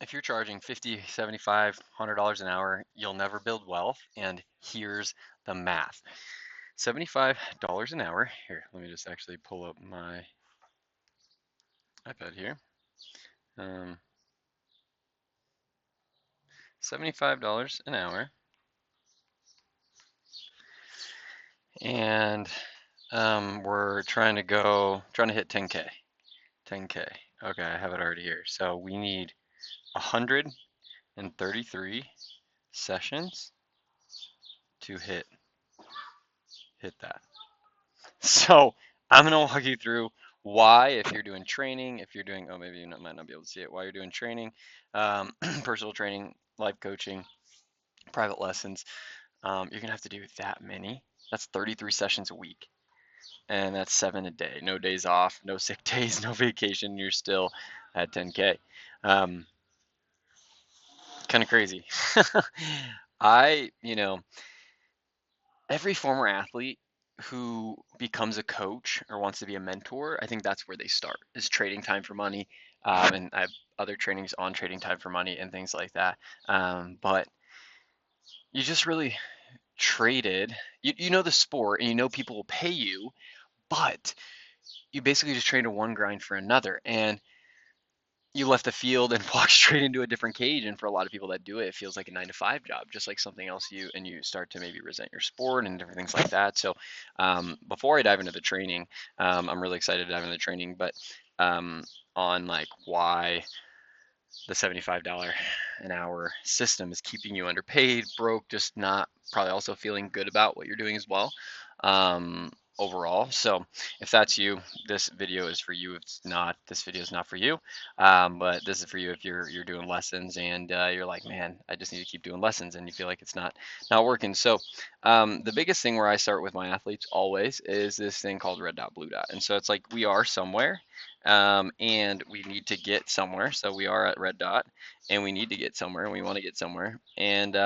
if you're charging 50, 75, $100 an hour, you'll never build wealth. And here's the math. $75 an hour. Here, let me just actually pull up my iPad here. Um, $75 an hour. And we're trying to hit 10K. 10K. Okay, I have it already here. So we need 133 sessions to hit that. So I'm gonna walk you through why, if you're doing training, if you're doing, oh, maybe you might not be able to see it, why you're doing training, personal training, life coaching, private lessons, you're gonna have to do that many. That's 33 sessions a week, and that's 7 a day. No days off, no sick days, no vacation. You're still at 10K. Um, kind of crazy. Every former athlete who becomes a coach or wants to be a mentor, I think that's where they start, is trading time for money. And I have other trainings on trading time for money and things like that. But you just really traded, you know the sport and you know people will pay you, but you basically just traded one grind for another. And you left the field and walked straight into a different cage. And for a lot of people that do it, it feels like a 9 to 5 job, just like something else you start to maybe resent your sport and different things like that. So before I dive into the training, I'm really excited to dive into the training, but on like why the $75 an hour system is keeping you underpaid, broke, just not probably also feeling good about what you're doing as well. Overall. So if that's you, this video is for you. If it's not, this video is not for you. But this is for you if you're doing lessons and you're like, man, I just need to keep doing lessons, and you feel like it's not working. So the biggest thing where I start with my athletes always is this thing called red dot, blue dot. And so it's like we are somewhere, and we need to get somewhere. So we are at red dot, and we need to get somewhere, and we want to get somewhere. And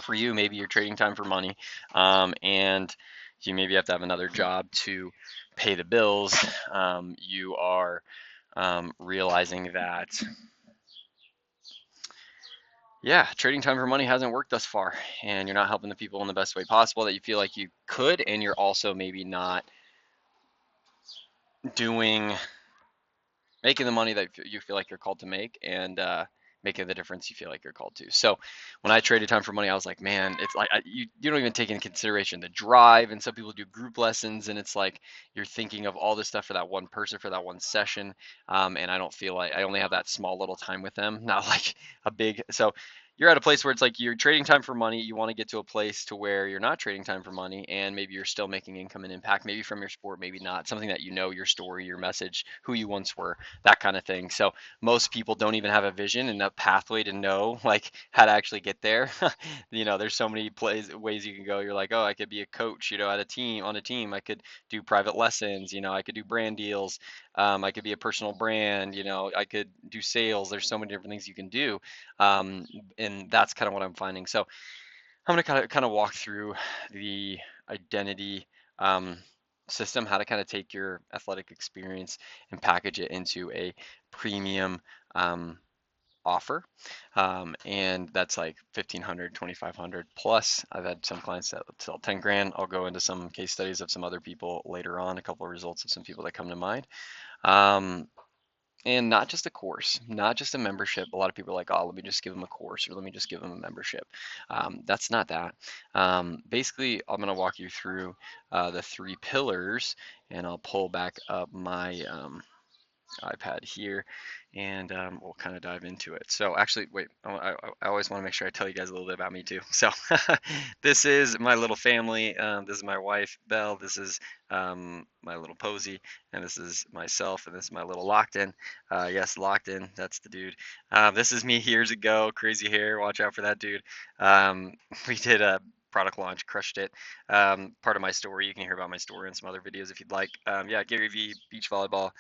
for you, maybe you're trading time for money, and you maybe have to have another job to pay the bills. You are realizing that, yeah, trading time for money hasn't worked thus far, and you're not helping the people in the best way possible that you feel like you could, and you're also maybe not doing making the money that you feel like you're called to make, and making the difference you feel like you're called to. So when I traded time for money, I was like, man, it's like you don't even take into consideration the drive. And some people do group lessons, and it's like you're thinking of all this stuff for that one person for that one session. And I don't feel like I only have that small little time with them, not like a big. So you're at a place where it's like you're trading time for money. You want to get to a place to where you're not trading time for money, and maybe you're still making income and impact, maybe from your sport, maybe not. Something that you know, your story, your message, who you once were, that kind of thing. So most people don't even have a vision and a pathway to know like how to actually get there. There's so many ways you can go. You're like, oh, I could be a coach, at a team on a team. I could do private lessons. I could do brand deals. I could be a personal brand. I could do sales. There's so many different things you can do, and that's kind of what I'm finding. So I'm going to kind of walk through the identity system, how to kind of take your athletic experience and package it into a premium offer. And that's like 1,500, 2,500 plus. I've had some clients that sell 10 grand. I'll go into some case studies of some other people later on, a couple of results of some people that come to mind. And not just a course, not just a membership. A lot of people are like, oh, let me just give them a course, or let me just give them a membership. That's not that. Basically, I'm going to walk you through the 3 pillars, and I'll pull back up my iPad here, and we'll kind of dive into it. So actually, wait, I always want to make sure I tell you guys a little bit about me too. So this is my little family. This is my wife, Belle. This is my little Posey, and this is myself, and this is my little Locked In. Yes, Locked In, that's the dude. This is me years ago, crazy hair. Watch out for that dude. We did a product launch, crushed it. Part of my story, you can hear about my story in some other videos if you'd like. Yeah, Gary Vee, beach volleyball,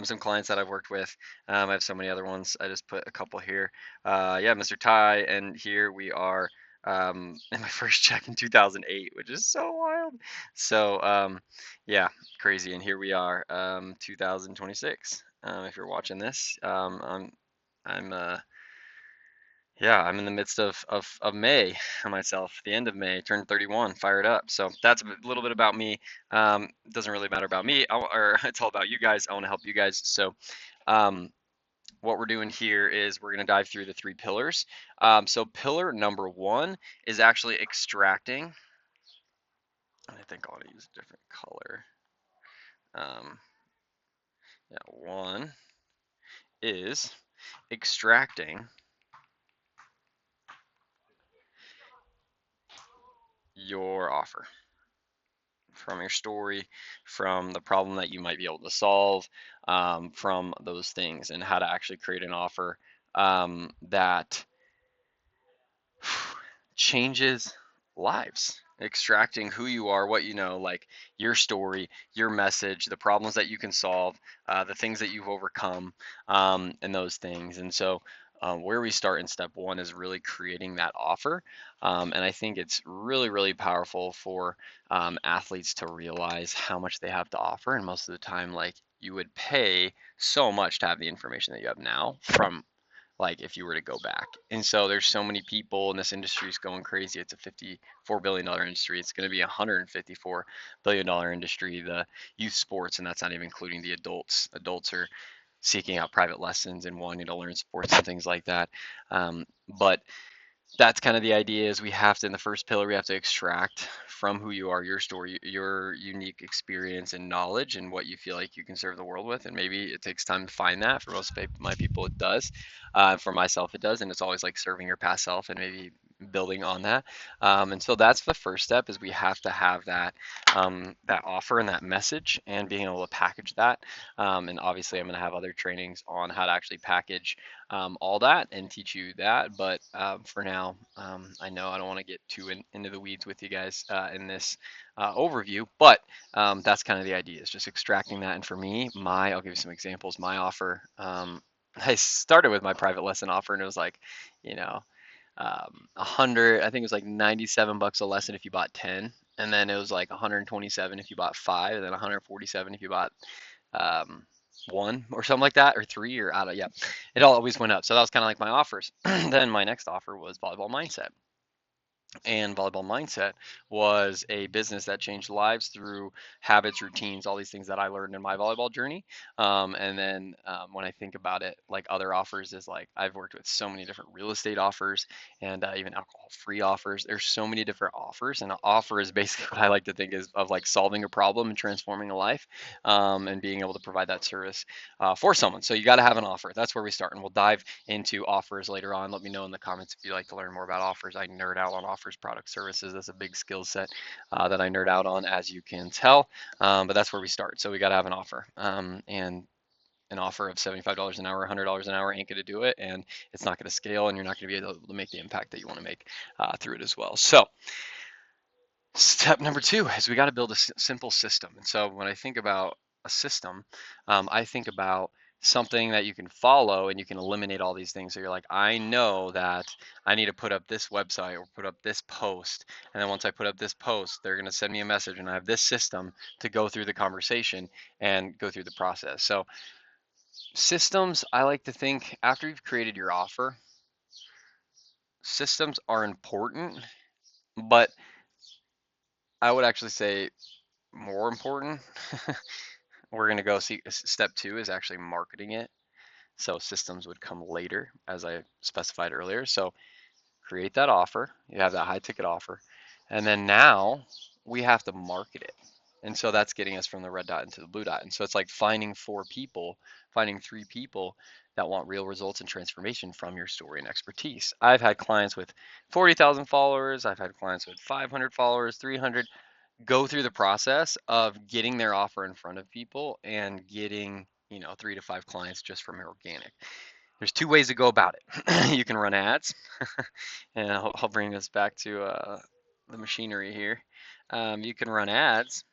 some clients that I've worked with. I have so many other ones. I just put a couple here. Yeah, Mr. Ty, and here we are in my first check in 2008, which is so wild. So yeah, crazy. And here we are, 2026. If you're watching this, I'm yeah, I'm in the midst of May myself, the end of May, turned 31, fired up. So that's a little bit about me. It doesn't really matter about me, or it's all about you guys. I want to help you guys. So um, what we're doing here is we're going to dive through the 3 pillars. So pillar number 1 is actually extracting. I think I want to use a different color. Um, yeah, 1 is extracting your offer from your story, from the problem that you might be able to solve, from those things, and how to actually create an offer that changes lives. Extracting who you are, what you know, like your story, your message, the problems that you can solve, the things that you've overcome, and those things. And so, where we start in step 1 is really creating that offer. And I think it's really, really powerful for athletes to realize how much they have to offer. And most of the time, like you would pay so much to have the information that you have now from like if you were to go back. And so there's so many people, and this industry is going crazy. It's a $54 billion industry. It's going to be a $154 billion industry, the youth sports, and that's not even including the adults. Adults are seeking out private lessons and wanting to learn sports and things like that. But that's kind of the idea is we have to, in the first pillar, we have to extract from who you are, your story, your unique experience and knowledge, and what you feel like you can serve the world with. And maybe it takes time to find that. For most of my people, it does. For myself, it does. And it's always like serving your past self and maybe building on that. And so that's the first step is we have to have that offer and that message and being able to package that. And obviously, I'm going to have other trainings on how to actually package all that and teach you that. But for now, I know I don't want to get too into the weeds with you guys in this overview, but that's kind of the idea is just extracting that. And for me, I'll give you some examples. My offer, I started with my private lesson offer, and it was like, you know, 100, I think it was like $97 a lesson if you bought 10. And then it was like 127 if you bought 5, and then 147 if you bought um, 1 or something like that, or 3, or out of, yeah, it all always went up. So that was kind of like my offers. Then my next offer was volleyball mindset. And volleyball mindset was a business that changed lives through habits, routines, all these things that I learned in my volleyball journey. And then when I think about it, like other offers is like I've worked with so many different real estate offers and even alcohol-free offers. There's so many different offers, and an offer is basically what I like to think is of like solving a problem and transforming a life, and being able to provide that service for someone. So you got to have an offer. That's where we start, and we'll dive into offers later on. Let me know in the comments if you'd like to learn more about offers. I nerd out on offers, product, services. That's a big skill set that I nerd out on, as you can tell. But that's where we start. So we got to have an offer, and an offer of $75 an hour, $100 an hour ain't going to do it, and it's not going to scale, and you're not going to be able to make the impact that you want to make through it as well. So step number 2 is we got to build a simple system. And so when I think about a system, I think about something that you can follow and you can eliminate all these things. So you're like, I know that I need to put up this website or put up this post. And then once I put up this post, they're going to send me a message, and I have this system to go through the conversation and go through the process. So systems, I like to think after you've created your offer, systems are important, but I would actually say more important. We're going to go see step 2 is actually marketing it. So systems would come later, as I specified earlier. So create that offer. You have that high ticket offer. And then now we have to market it. And so that's getting us from the red dot into the blue dot. And so it's like finding 3 people that want real results and transformation from your story and expertise. I've had clients with 40,000 followers. I've had clients with 500 followers, 300, go through the process of getting their offer in front of people and getting 3 to 5 clients just from organic. There's 2 ways to go about it. You can run ads, and I'll bring this back to the machinery here. You can run ads,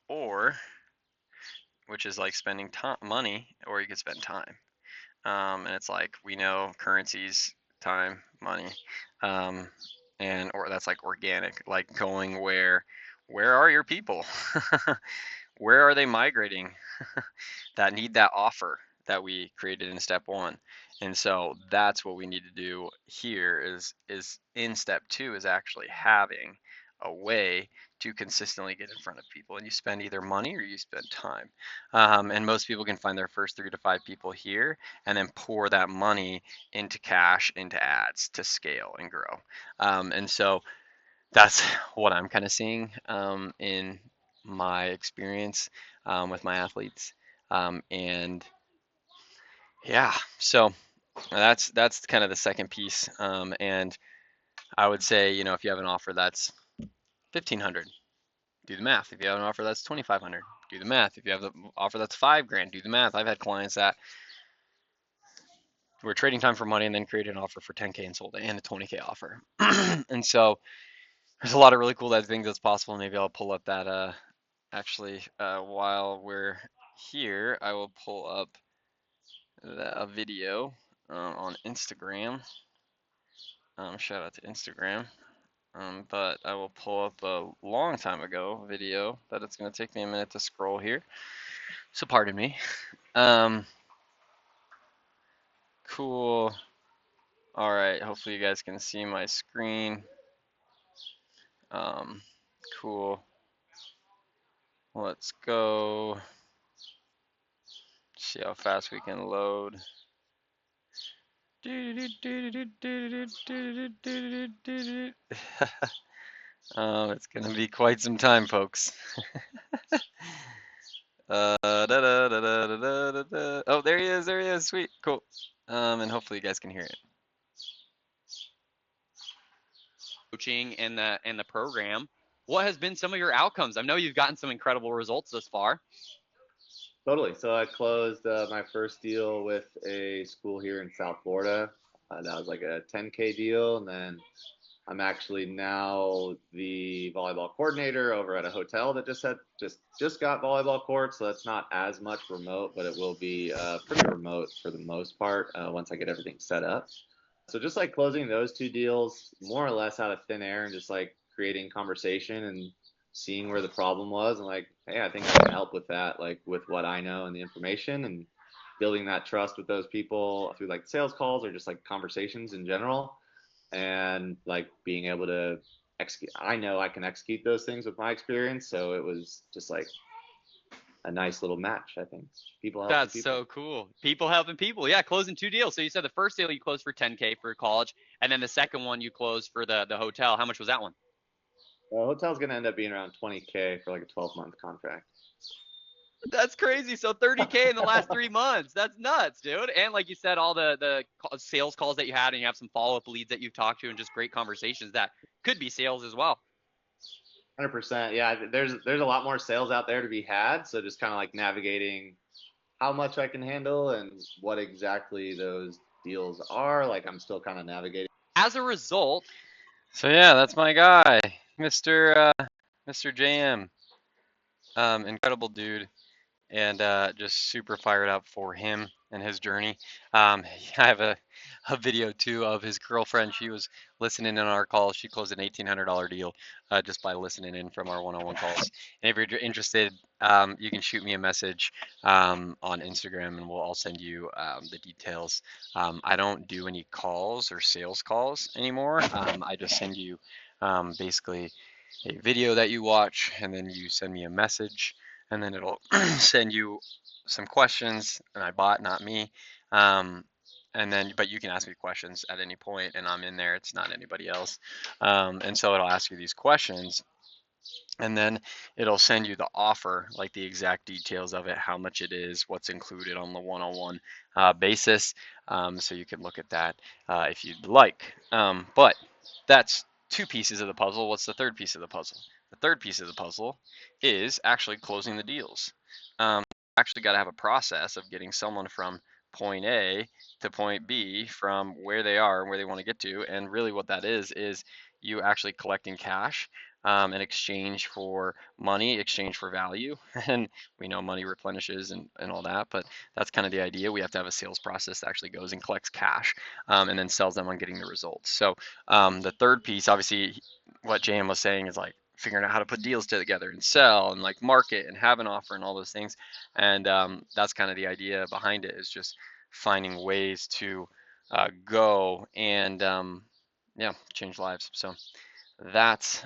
or which is like spending money, or you can spend time. And it's like we know currencies, time, money, and or that's like organic, like going where are your people? Where are they migrating that need that offer, that we created in step 1. And so that's what we need to do here is in step 2 is actually having a way to consistently get in front of people. And you spend either money or you spend time. And most people can find their first 3 to 5 people here and then pour that money into cash, into ads to scale and grow. And so that's what I'm kind of seeing in my experience with my athletes. And yeah, so that's kind of the second piece. And I would say, if you have an offer that's 1,500, do the math. If you have an offer that's 2,500, do the math. If you have an offer that's $5,000, do the math. I've had clients that were trading time for money and then created an offer for 10K and sold it, and a 20K offer. And so there's a lot of really cool things that's possible. Maybe I'll pull up that actually while we're here, I will pull up a video on Instagram. Shout out to Instagram. But I will pull up a long time ago video that it's going to take me a minute to scroll here. So pardon me. Cool. All right. Hopefully you guys can see my screen. Cool. Let's go. See how fast we can load. It's gonna be quite some time, folks. Oh, there he is, sweet, cool. And hopefully you guys can hear it. Coaching and the program. What has been some of your outcomes? I know you've gotten some incredible results thus far. Totally. So I closed my first deal with a school here in South Florida. That was like a 10K deal, and then I'm actually now the volleyball coordinator over at a hotel that just got volleyball courts. So that's not as much remote, but it will be pretty remote for the most part once I get everything set up. So just like closing those two deals more or less out of thin air and just like creating conversation and seeing where the problem was and like, hey, I think I can help with that, like with what I know and the information and building that trust with those people through like sales calls or just like conversations in general and like being able to execute. I know I can execute those things with my experience. So it was just like a nice little match, I think. People helping That's people. so cool. People helping people. Yeah, closing 2 deals. So you said the first deal you closed for 10K for college, and then the second one you closed for the hotel. How much was that one? The hotel's going to end up being around 20K for like a 12-month contract. That's crazy. So 30K in the last 3 months. That's nuts, dude. And like you said, all the sales calls that you had, and you have some follow-up leads that you've talked to, and just great conversations that could be sales as well. 100%. Yeah, there's a lot more sales out there to be had. So just kind of like navigating how much I can handle and what exactly those deals are. Like I'm still kind of navigating. As a result, so yeah, that's my guy, Mr. JM. Incredible dude. And just super fired up for him and his journey. I have a video too of his girlfriend. She was listening in on our calls. She closed an $1,800 deal just by listening in from our one-on-one calls. And if you're interested, you can shoot me a message on Instagram, and I'll send you the details. I don't do any calls or sales calls anymore. I just send you basically a video that you watch, and then you send me a message, and then it'll send you some questions, and I bot, not me. And then, but you can ask me questions at any point, and I'm in there. It's not anybody else. And so it'll ask you these questions, and then it'll send you the offer, like the exact details of it, how much it is, what's included on the one-on-one basis. So you can look at that if you'd like. But that's 2 pieces of the puzzle. What's the third piece of the puzzle? The third piece of the puzzle is actually closing the deals. Actually got to have a process of getting someone from point A to point B from where they are and where they want to get to. And really what that is you actually collecting cash in exchange for money, exchange for value. And we know money replenishes and all that, but that's kind of the idea. We have to have a sales process that actually goes and collects cash and then sells them on getting the results. So the third piece, obviously, what JM was saying is like figuring out how to put deals together and sell and like market and have an offer and all those things. And that's kind of the idea behind it, is just finding ways to go and yeah, change lives. So that's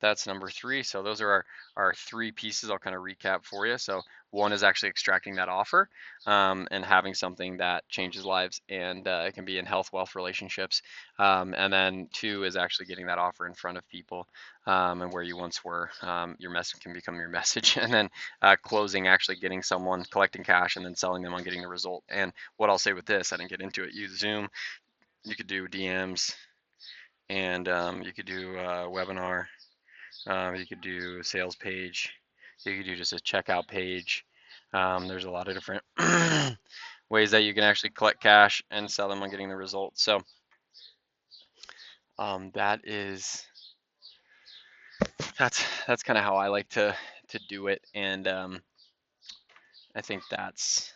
that's number three. So those are our three pieces. I'll kind of recap for you. So one is actually extracting that offer and having something that changes lives, and it can be in health, wealth, relationships. And then two is actually getting that offer in front of people and where you once were. Your message can become your message. And then closing, actually getting someone, collecting cash, and then selling them on getting the result. And what I'll say with this, I didn't get into it. Use Zoom. You could do DMs, and you could do a webinar. You could do a sales page. You could do just a checkout page. There's a lot of different ways that you can actually collect cash and sell them on getting the results. So that is that's kind of how I like to do it, and I think that's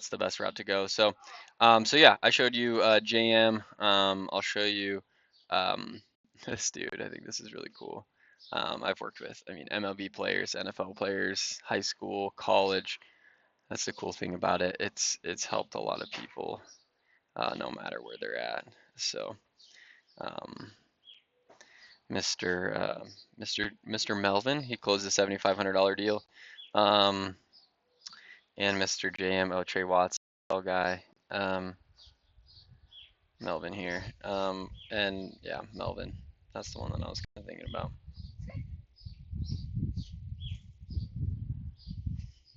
the best route to go. So so yeah, I showed you JM. I'll show you this dude. I think this is really cool. I've worked with, I mean, MLB players, NFL players, high school, college. That's the cool thing about it. It's helped a lot of people, no matter where they're at. So, um, Mr. Melvin, he closed a $7,500 deal, and Mr. JM, oh, Trey Watts, guy, Melvin here, and yeah, Melvin. That's the one that I was kind of thinking about.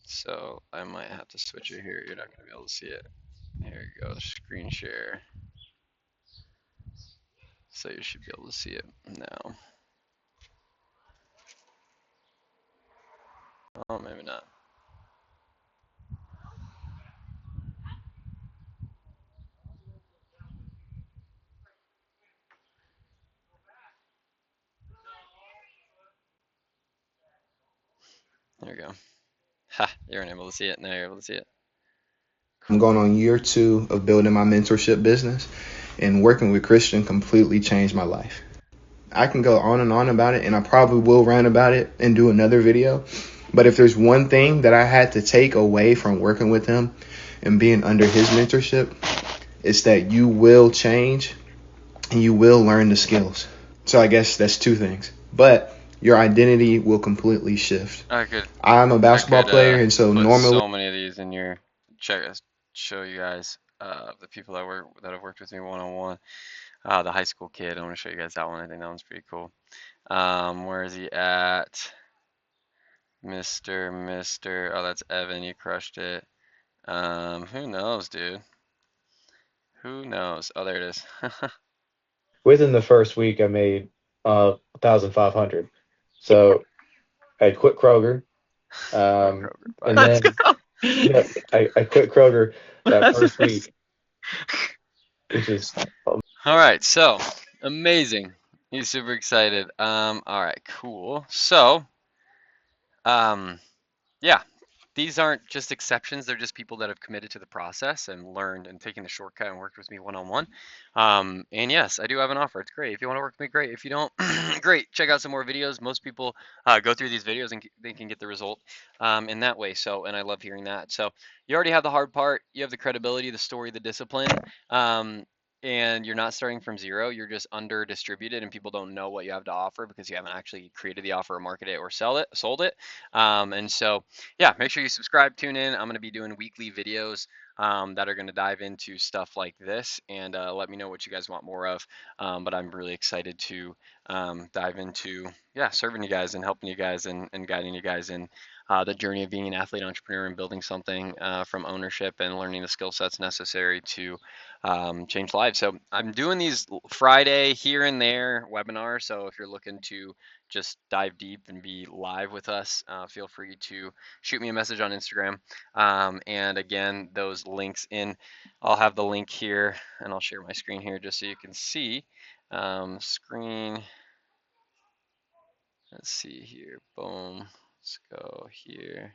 So I might have to switch it here. You're not going to be able to see it. Here you go, screen share. So you should be able to see it now. Oh, maybe not. There we go. Ha, you weren't able to see it. Now you're able to see it. I'm going on year 2 of building my mentorship business, and working with Christian completely changed my life. I can go on and on about it, and I probably will rant about it and do another video. But if there's one thing that I had to take away from working with him and being under his mentorship, it's that you will change and you will learn the skills. So I guess that's two things. But your identity will completely shift. I'm a basketball player, and so put normally so many of these in your show you guys the people that have worked with me one-on-one. The high school kid. I want to show you guys that one. I think that one's pretty cool. Where is he at? Mr. Oh, that's Evan. You crushed it. Who knows, dude? Who knows? Oh, there it is. Within the first week, I made 1,500. So I quit Kroger, Kroger. and Let's then go. yeah, I quit Kroger that That's first amazing. week, which is All right, so amazing. He's super excited. All right, cool. So, yeah, these aren't just exceptions. They're just people that have committed to the process and learned and taken the shortcut and worked with me one-on-one. And yes, I do have an offer. It's great. If you want to work with me, great. If you don't, great. Check out some more videos. Most people go through these videos and they can get the result in that way. So, and I love hearing that. So you already have the hard part. You have the credibility, the story, the discipline. And you're not starting from zero. You're just under distributed, and people don't know what you have to offer because you haven't actually created the offer or marketed it or sold it. And so yeah, make sure you subscribe, tune in. I'm going to be doing weekly videos that are going to dive into stuff like this, and let me know what you guys want more of. But I'm really excited to dive into, yeah, serving you guys and helping you guys and guiding you guys in the journey of being an athlete entrepreneur and building something from ownership and learning the skill sets necessary to change lives. So I'm doing these Friday here and there webinars. So if you're looking to just dive deep and be live with us, feel free to shoot me a message on Instagram. And again, those links I'll have the link here, and I'll share my screen here just so you can see. Screen, let's see here, boom, let's go here.